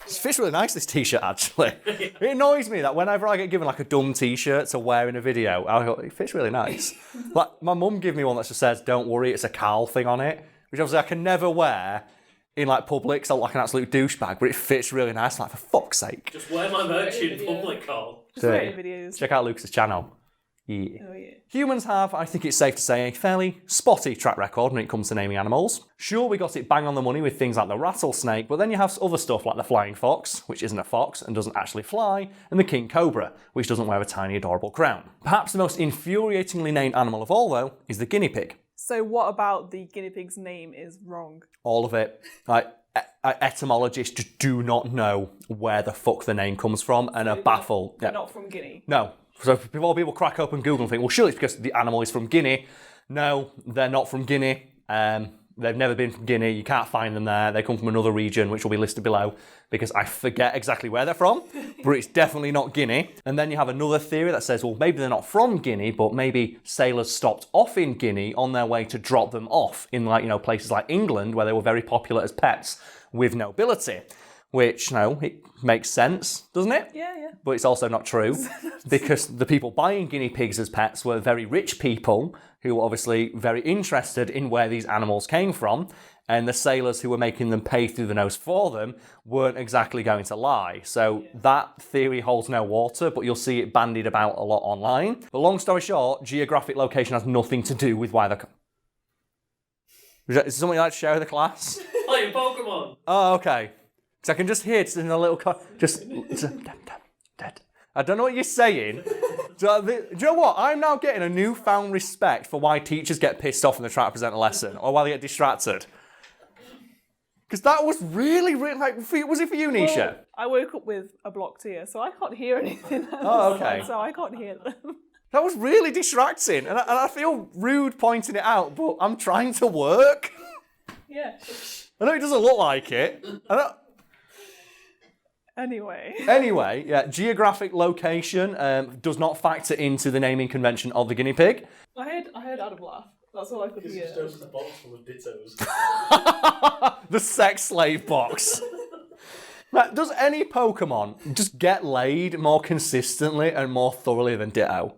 It fits really nice, this t-shirt, actually. It annoys me that whenever I get given like a dumb t-shirt to wear in a video, I go, it fits really nice. Like, my mum gave me one that just says, don't worry, it's a Karl thing on it, which obviously I can never wear in like public, so I look like an absolute douchebag, but it fits really nice, like, for fuck's sake. Just wear my merch in public, Karl. Just wait videos. Check out Lucas's channel. Yeah. Oh, yeah. Humans have, I think it's safe to say, a fairly spotty track record when it comes to naming animals. Sure, we got it bang on the money with things like the rattlesnake, but then you have other stuff like the flying fox, which isn't a fox and doesn't actually fly, and the king cobra, which doesn't wear a tiny adorable crown. Perhaps the most infuriatingly named animal of all, though, is the guinea pig. So what about the guinea pig's name is wrong? All of it. Like, etymologists just do not know where the fuck the name comes from and are baffled. They're not from Guinea. No. So before people crack open Google and think, well, surely it's because the animal is from Guinea. No, they're not from Guinea. They've never been from Guinea. You can't find them there. They come from another region, which will be listed below, because I forget exactly where they're from, but it's definitely not Guinea. And then you have another theory that says, well, maybe they're not from Guinea, but maybe sailors stopped off in Guinea on their way to drop them off in, like, you know, places like England, where they were very popular as pets with nobility. Which, you know, it makes sense, doesn't it? Yeah, yeah. But it's also not true, because the people buying guinea pigs as pets were very rich people who were obviously very interested in where these animals came from, and the sailors who were making them pay through the nose for them weren't exactly going to lie. So that theory holds no water, but you'll see it bandied about a lot online. But long story short, geographic location has nothing to do with why they're... Is there something you'd like to share with the class? Playing Pokemon! Oh, okay. Because I can just hear it in a little... I don't know what you're saying. Do you know what? I'm now getting a newfound respect for why teachers get pissed off when they're trying to present a lesson, or why they get distracted. Because that was really, like, was it for you, Nisha? Well, I woke up with a blocked ear, so I can't hear anything. Oh, okay. So I can't hear them. That was really distracting, and I feel rude pointing it out, but I'm trying to work. Yeah. I know it doesn't look like it. Anyway, yeah, geographic location does not factor into the naming convention of the guinea pig. I heard out of laugh. That's all I could hear. It's just a box full of dittos. The sex slave box. Now, does any Pokemon just get laid more consistently and more thoroughly than Ditto?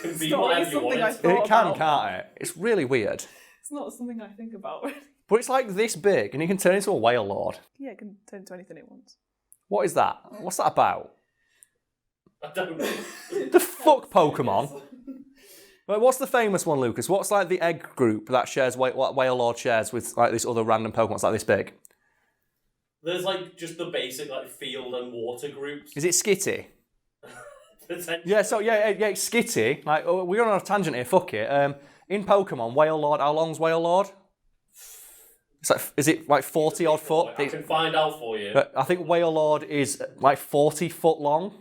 It's not really something I thought It can, about. can't it? It's really weird. It's not something I think about. But it's like this big, and it can turn into a whale lord. Yeah, it can turn into anything it wants. What is that? What's that about? I don't know. The fuck Pokemon? Like, what's the famous one, Lucas? What's like the egg group that shares what Whale Lord shares with like this other random Pokemon that's like this big? There's like just the basic like field and water groups. Is it Skitty? Yeah, so yeah, it's Skitty. Like, we're on a tangent here. Fuck it. In Pokemon, Whale Lord. How long's Whale Lord? It's like, is it like 40 odd foot? I can find out for you. But I think Whale Lord is like 40 foot long,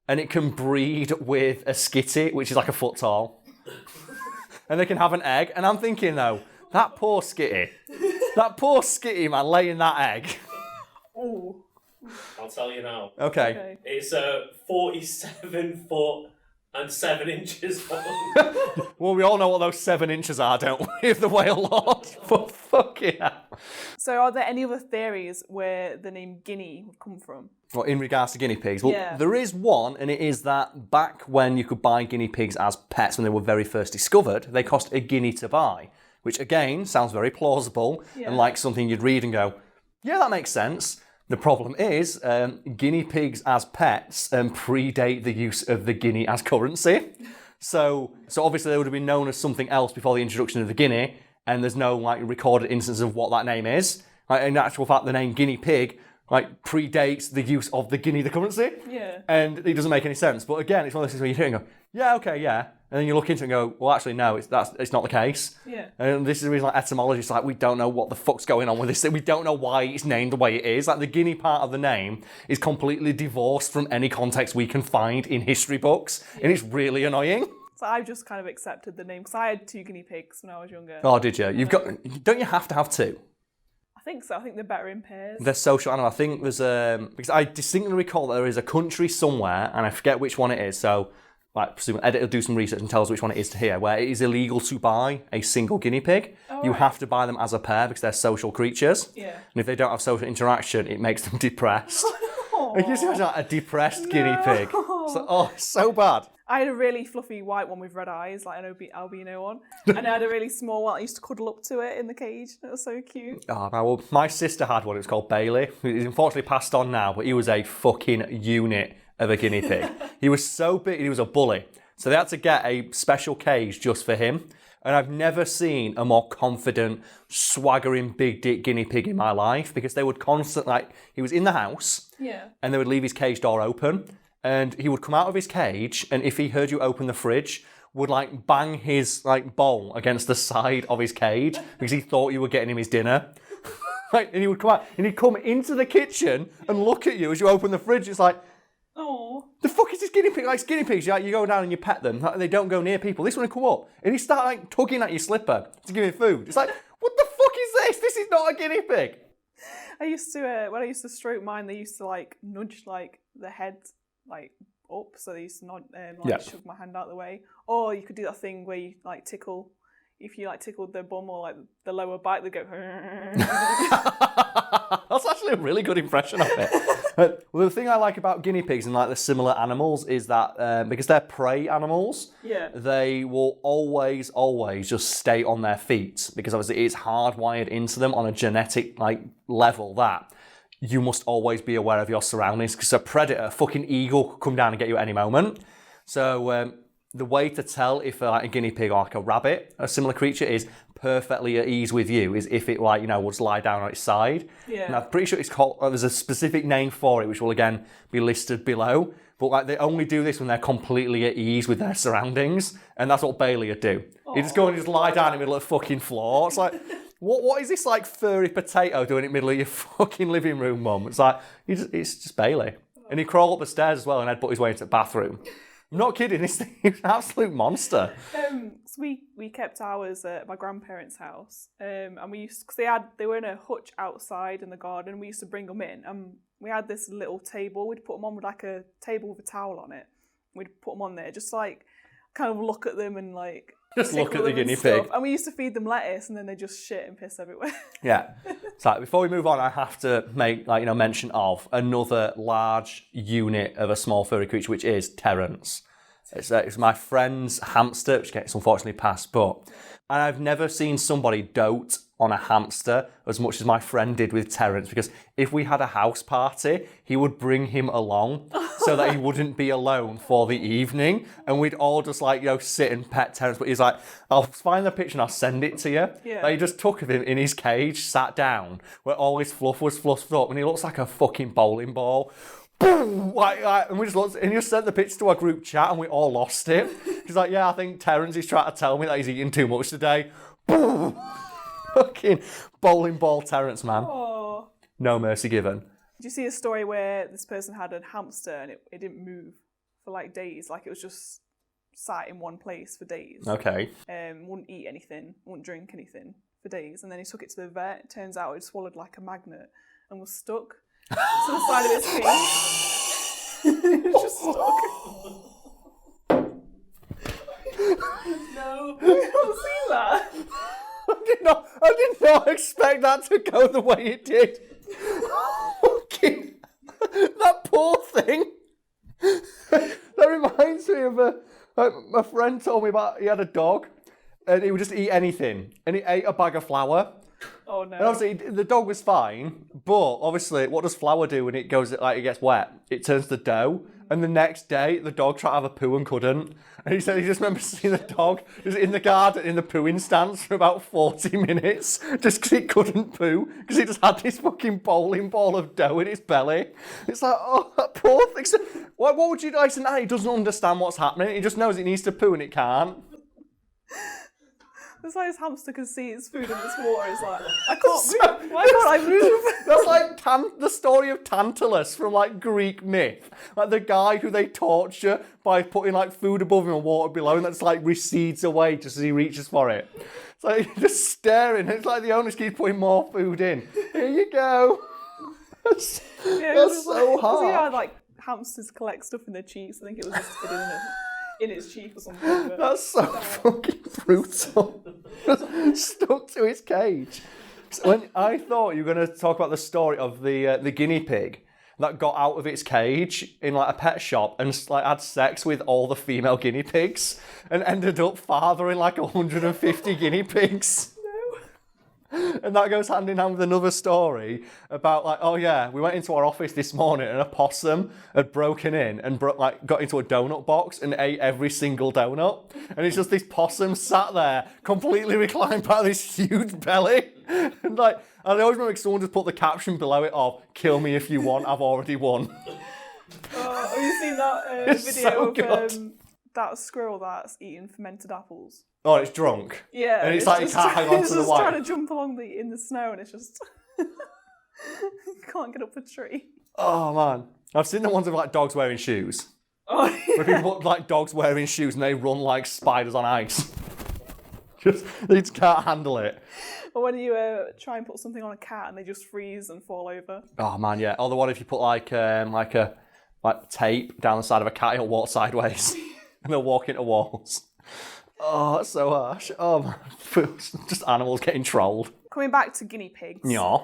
and it can breed with a Skitty, which is like a foot tall. And they can have an egg. And I'm thinking though, that poor Skitty, man, laying that egg. Oh. I'll tell you now. Okay. It's 47 foot and 7 inches long. Well, we all know what those 7 inches are, don't we? Of the Whale Lord. But fuck yeah. So are there any other theories where the name Guinea would come from? Well, in regards to guinea pigs? Well, Yeah. there is one, and it is that back when you could buy guinea pigs as pets when they were very first discovered, they cost a guinea to buy, which again sounds very plausible and like something you'd read and go, yeah, that makes sense. The problem is, guinea pigs as pets predate the use of the guinea as currency. So obviously they would have been known as something else before the introduction of the guinea, and there's no like recorded instance of what that name is. Like, in actual fact, the name guinea pig like predates the use of the guinea, the currency. Yeah. And it doesn't make any sense. But again, it's one of those things where you hear and go, yeah, okay, yeah. And then you look into it and go, well, actually, no, it's not the case. Yeah. And this is the reason, like, etymologists, like, we don't know what the fuck's going on with this. We don't know why it's named the way it is. Like, the guinea part of the name is completely divorced from any context we can find in history books. And it's really annoying. So I've just kind of accepted the name, because I had 2 guinea pigs when I was younger. Oh, did you? Don't you have to have 2? I think so. I think they're better in pairs. They're social animal. I think there's because I distinctly recall that there is a country somewhere, and I forget which one it is. So like, presume editor will do some research and tell us which one it is to hear, where it is illegal to buy a single guinea pig. You have to buy them as a pair because they're social creatures. Yeah. And if they don't have social interaction, it makes them depressed. Like, you just imagine like, a depressed guinea pig. It's so bad. I had a really fluffy white one with red eyes, like an albino one. And I had a really small one. I used to cuddle up to it in the cage. It was so cute. Oh, well, my sister had one. It was called Bailey. He's unfortunately passed on now, but he was a fucking unit of a guinea pig. He was so big, he was a bully. So they had to get a special cage just for him. And I've never seen a more confident, swaggering, big dick guinea pig in my life because they would constantly, like, he was in the house and they would leave his cage door open and he would come out of his cage and if he heard you open the fridge, would like bang his like bowl against the side of his cage because he thought you were getting him his dinner. Like, and he would come out and he'd come into the kitchen and look at you as you open the fridge. It's like, oh, the fuck is this guinea pig? Like guinea pigs, you go down and you pet them. Like, they don't go near people. This one would come up and he start like tugging at your slipper to give you food. It's like, what the fuck is this? This is not a guinea pig. I used to when I used to stroke mine, they used to like nudge like the head like up, so they used to nod shove my hand out the way. Or you could do that thing where you like tickle. If you like tickled their bum or like the lower back, they go. That's actually a really good impression of it. Well, the thing I like about guinea pigs and like the similar animals is that because they're prey animals, they will always just stay on their feet because obviously it's hardwired into them on a genetic like level that you must always be aware of your surroundings because a predator, a fucking eagle, could come down and get you at any moment. So the way to tell if a guinea pig or like a rabbit, a similar creature, is perfectly at ease with you is if it like, you know, would lie down on its side. Yeah. And I'm pretty sure it's called, there's a specific name for it, which will again be listed below. But like they only do this when they're completely at ease with their surroundings. And that's what Bailey would do. He'd just go and just lie down in the middle of the fucking floor. It's like, what is this like furry potato doing in the middle of your fucking living room, mum? It's like, it's just Bailey. And he'd crawl up the stairs as well and he'd put his way into the bathroom. I'm not kidding, he's an absolute monster. So we kept ours at my grandparents' house, and we used because they were in a hutch outside in the garden. We used to bring them in, and we had this little table. We'd put them on with like a table with a towel on it. We'd put them on there, just like kind of look at them and like just look at the guinea pig. And we used to feed them lettuce, and then they just shit and piss everywhere. Yeah. So before we move on, I have to make mention of another large unit of a small furry creature, which is Terence. It's my friend's hamster, which gets unfortunately passed, and I've never seen somebody dote on a hamster as much as my friend did with Terence, because if we had a house party, he would bring him along so that he wouldn't be alone for the evening, and we'd all just sit and pet Terence. But he's like, I'll find the picture and I'll send it to you. Yeah. Like, he just took him in his cage, sat down, where all his fluff was fluffed up, and he looks like a fucking bowling ball. Boom! And we just looked, and he just sent the picture to our group chat, and we all lost it. He's like, yeah, I think Terence is trying to tell me that he's eating too much today. Boom! Fucking bowling ball Terence, man. Aww. No mercy given. Did you see a story where this person had a hamster and it didn't move for like days? Like it was just sat in one place for days. Okay. Wouldn't eat anything, wouldn't drink anything for days. And then he took it to the vet. It turns out it swallowed like a magnet and was stuck to the side of his face. It was just stuck. No. You haven't seen that? I did not expect that to go the way it did. That poor thing. That reminds me of my friend told me about, he had a dog and he would just eat anything, and he ate a bag of flour. Oh no. And obviously the dog was fine, but obviously what does flour do when it gets wet? It turns to dough. And the next day, the dog tried to have a poo and couldn't. And he said he just remembers seeing the dog just in the garden in the pooing stance for about 40 minutes just because it couldn't poo because it just had this fucking bowling ball of dough in its belly. It's like, oh, that poor thing. So, what would you like to know? He doesn't understand what's happening. He just knows it needs to poo and it can't. It's like his hamster can see its food in this water. It's like, I can't move. Why can't I move? That's like the story of Tantalus from Greek myth. Like the guy who they torture by putting food above him and water below, and that's recedes away just as he reaches for it. It's like you're just staring. It's like the owner keeps putting more food in. Here you go. That's so hard. Because hamsters collect stuff in their cheeks. I think it was just hidden in it. in its cheek or something. But That's so fucking brutal. Stuck to its cage. So when I thought you were going to talk about the story of the guinea pig that got out of its cage in like a pet shop and like had sex with all the female guinea pigs and ended up fathering like 150 guinea pigs. And that goes hand in hand with another story about like, oh yeah, we went into our office this morning and a possum had broken in and got into a donut box and ate every single donut. And it's just this possum sat there, completely reclined by this huge belly. And like, I always remember someone just put the caption below it of, "Kill me if you want, I've already won." Oh, have you seen that It's video so of good. that squirrel that's eating fermented apples? Oh, it's drunk. Yeah, And it's like it can't hang on it's to the just wire. trying to jump along in the snow, and it's just can't get up a tree. Oh man, I've seen the ones with like dogs wearing shoes. Oh, Where people put like dogs wearing shoes and they run like spiders on ice. They just can't handle it. or when you try and put something on a cat and they just freeze and fall over. Oh man, yeah. Or the one if you put like tape down the side of a cat, it'll walk sideways and they'll walk into walls. Oh, it's so harsh. Oh man, just animals getting trolled. Coming back to guinea pigs. Yeah.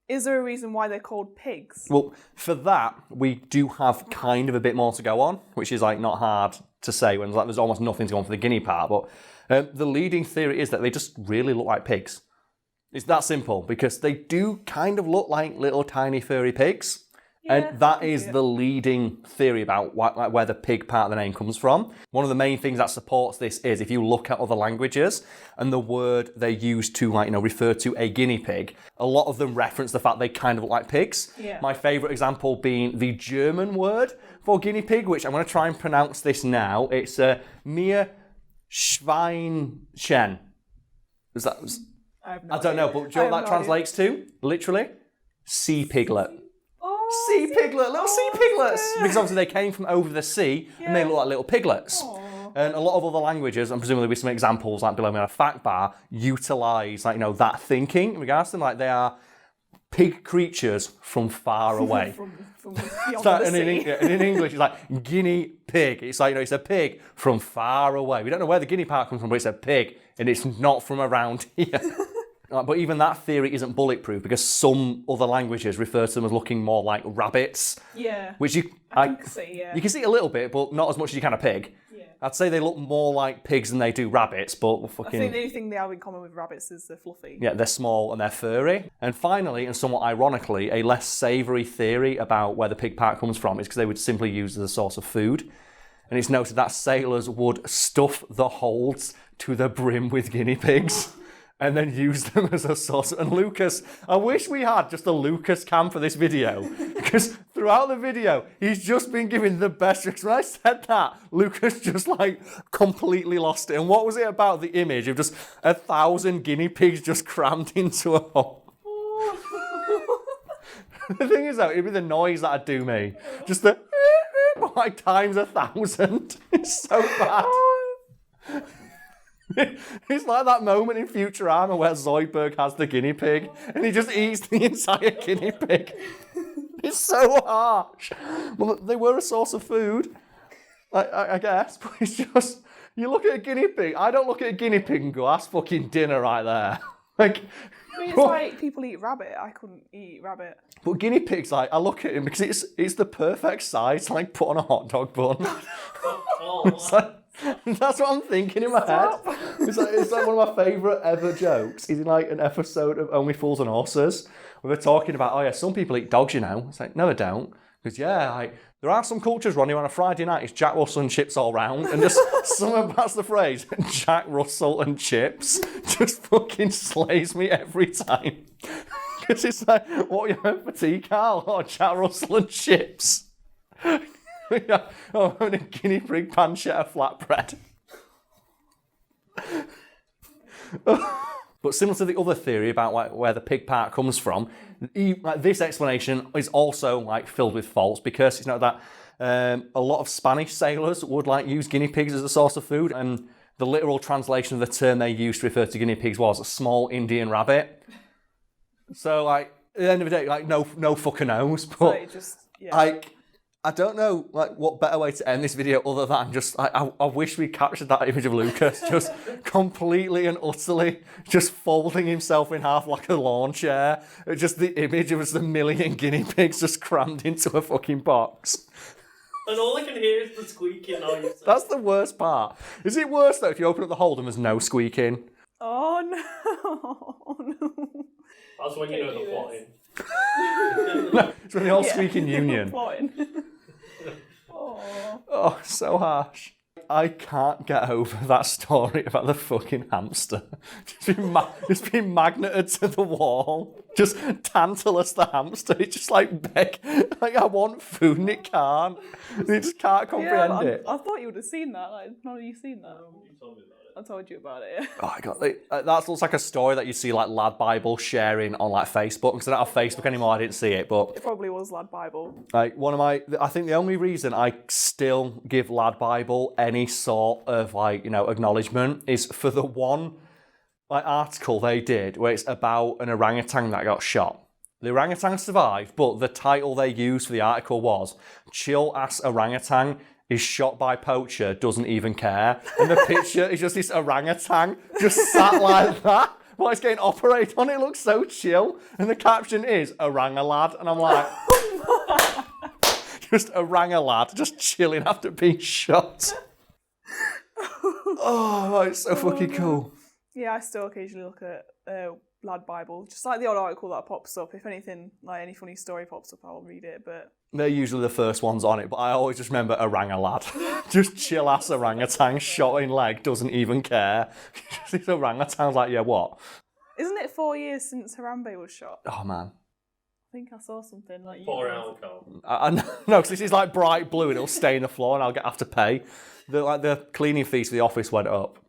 Is there a reason why they're called pigs? Well, for that, we do have kind of a bit more to go on, which is like not hard to say when there's almost nothing to go on for the guinea part. But the leading theory is that they just really look like pigs. It's that simple because they do kind of look like little tiny furry pigs. And that is the leading theory about where the pig part of the name comes from. One of the main things that supports this is if you look at other languages and the word they use to refer to a guinea pig, a lot of them reference the fact they kind of look like pigs. Yeah. My favourite example being the German word for guinea pig, which I'm going to try and pronounce this now. It's Meerschweinchen. Is that? I don't know, but do you know what that translates to? Literally, sea piglet. Sea piglet, little sea piglets. Because obviously they came from over the sea and they look like little piglets. Aww. And a lot of other languages, and presumably with some examples like below me on a fact bar, utilise that thinking in regards to them. Like they are pig creatures from far away. from beyond So, the and sea. in English, it's like guinea pig. It's like, it's a pig from far away. We don't know where the guinea part comes from, but it's a pig, and it's not from around here. But even that theory isn't bulletproof because some other languages refer to them as looking more like rabbits. Yeah. Which you can see, yeah. You can see a little bit, but not as much as you can a pig. Yeah. I'd say they look more like pigs than they do rabbits, but I fucking... think the only thing they have in common with rabbits is they're fluffy. Yeah, they're small and they're furry. And finally, and somewhat ironically, a less savoury theory about where the pig part comes from is because they would simply use it as a source of food. And it's noted that sailors would stuff the holds to the brim with guinea pigs and then use them as a source. And Lucas, I wish we had just a Lucas cam for this video, because throughout the video, he's just been giving the best tricks. When I said that, Lucas just completely lost it. And what was it about the image of just 1,000 guinea pigs just crammed into a hole? The thing is though, it'd be the noise that'd do me. Just the times 1,000. It's so bad. It's like that moment in Futurama where Zoidberg has the guinea pig and he just eats the entire guinea pig. It's so harsh. Well, they were a source of food, I guess, but it's just, you look at a guinea pig. I don't look at a guinea pig and go, that's fucking dinner right there. I mean, it's like people eat rabbit. I couldn't eat rabbit. But guinea pigs, I look at him because it's the perfect size to put on a hot dog bun. That's what I'm thinking in my head. It's like one of my favourite ever jokes. Is in an episode of Only Fools and Horses where they're talking about, oh yeah, some people eat dogs, It's like, no, they don't. Because there are some cultures, Ronnie, on a Friday night, it's Jack Russell and chips all round, and just that's the phrase, Jack Russell and chips just fucking slays me every time. Because it's like, what are you having for tea, Karl? Oh, Jack Russell and chips. Yeah. Oh, I'm having a guinea pig pancetta flatbread. But similar to the other theory about where the pig part comes from, this explanation is also filled with faults because it's not that a lot of Spanish sailors would use guinea pigs as a source of food, and the literal translation of the term they used to refer to guinea pigs was a small Indian rabbit. So at the end of the day, no fucker knows. But I don't know like what better way to end this video other than just I wish we captured that image of Lucas just completely and utterly just folding himself in half like a lawn chair. Just the image of the million guinea pigs just crammed into a fucking box. And all I can hear is the squeaking noise. That's the worst part. Is it worse though if you open up the hold and there's no squeaking? Oh no! Oh no! That's when you know the plotting. No, it's when they all squeak in union. Oh, so harsh. I can't get over that story about the fucking hamster. Just been magneted to the wall. Just Tantalus the hamster. It's just like, like I want food and it can't. It just can't comprehend it. I thought you would have seen that. Like, none of you seen that. You told me about it. I told you about it. Oh my god, that looks like a story that you see like Lad Bible sharing on like Facebook. Because I don't have Facebook anymore, I didn't see it, but It probably was Lad Bible. like I think the only reason I still give Lad Bible any sort of like acknowledgement is for the one like article they did where it's about an orangutan that got shot. The orangutan survived, but the title they used for the article was "Chill Ass Orangutan is shot by poacher, doesn't even care." And the picture is just this orangutan just sat like that while it's getting operated on. It looks so chill. And the caption is "Orang-a-lad." And I'm like, just orang-a-lad, just chilling after being shot. Oh, it's so fucking cool. Yeah, I still occasionally look at Lad Bible. Just like the odd article that pops up. If anything, like any funny story pops up, I'll read it. But they're usually the first ones on it, but I always just remember orang-a-lad. Just chill-ass orangutan, shot in leg, doesn't even care. This orangutan's like, yeah, what? Isn't it 4 years since Harambe was shot? Oh, man. I think I saw something like. Pour out, Karl. I know, because this is like bright blue and it'll stain the floor and I'll have to pay. The cleaning fees for the office went up.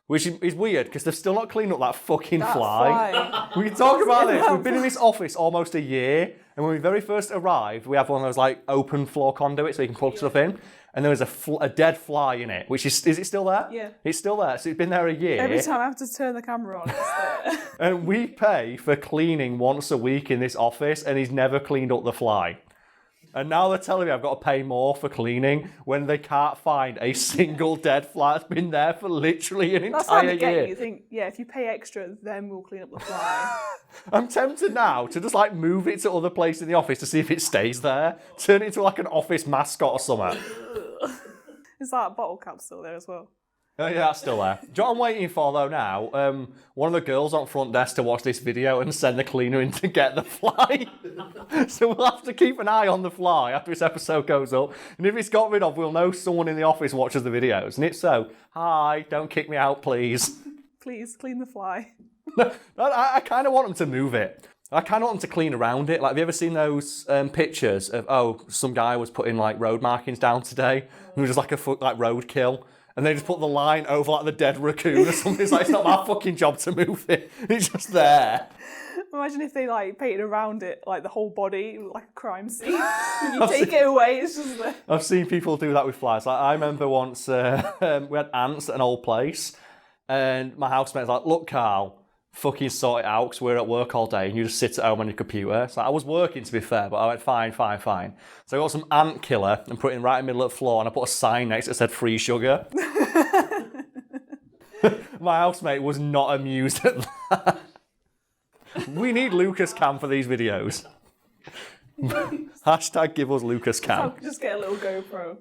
Which is weird, because they've still not cleaned up that fucking fly. We can talk about this. We've been in this office almost a year, and when we very first arrived, we have one of those like open floor conduits so you can plug stuff in, and there was a dead fly in it, which is it still there? Yeah. It's still there, so it's been there a year. Every time I have to turn the camera on, it's there. And we pay for cleaning once a week in this office, and he's never cleaned up the fly. And now they're telling me I've got to pay more for cleaning when they can't find a single dead fly that's been there for literally an That's how entire they get year. you. You think, yeah, if you pay extra, then we'll clean up the fly. I'm tempted now to just like move it to other places in the office to see if it stays there. Turn it into like an office mascot or something. Is that bottle cap still there as well? Oh yeah, that's still there. Do you know what I'm waiting for though now? One of the girls on front desk to watch this video and send the cleaner in to get the fly. So we'll have to keep an eye on the fly after this episode goes up. And if it's got rid of, we'll know someone in the office watches the videos. And if so, hi, don't kick me out, please. Please, clean the fly. I kind of want them to move it. I kind of want them to clean around it. Like, have you ever seen those pictures of, some guy was putting like road markings down today? And it was just like a roadkill. And they just put the line over like the dead raccoon or something. It's like, it's not my fucking job to move it. It's just there. Imagine if they like painted around it, like the whole body, like a crime scene. When you take it away, it's just there. I've seen people do that with flies. Like, I remember once we had ants at an old place. And my housemate was like, look, Karl, fucking sort it out because we're at work all day and you just sit at home on your computer. So I was working, to be fair, but I went, fine. So I got some ant killer and put it right in the middle of the floor and I put a sign next that said free sugar. My housemate was not amused at that. We need Lucas Cam for these videos. Hashtag give us Lucas Cam. Just get a little GoPro.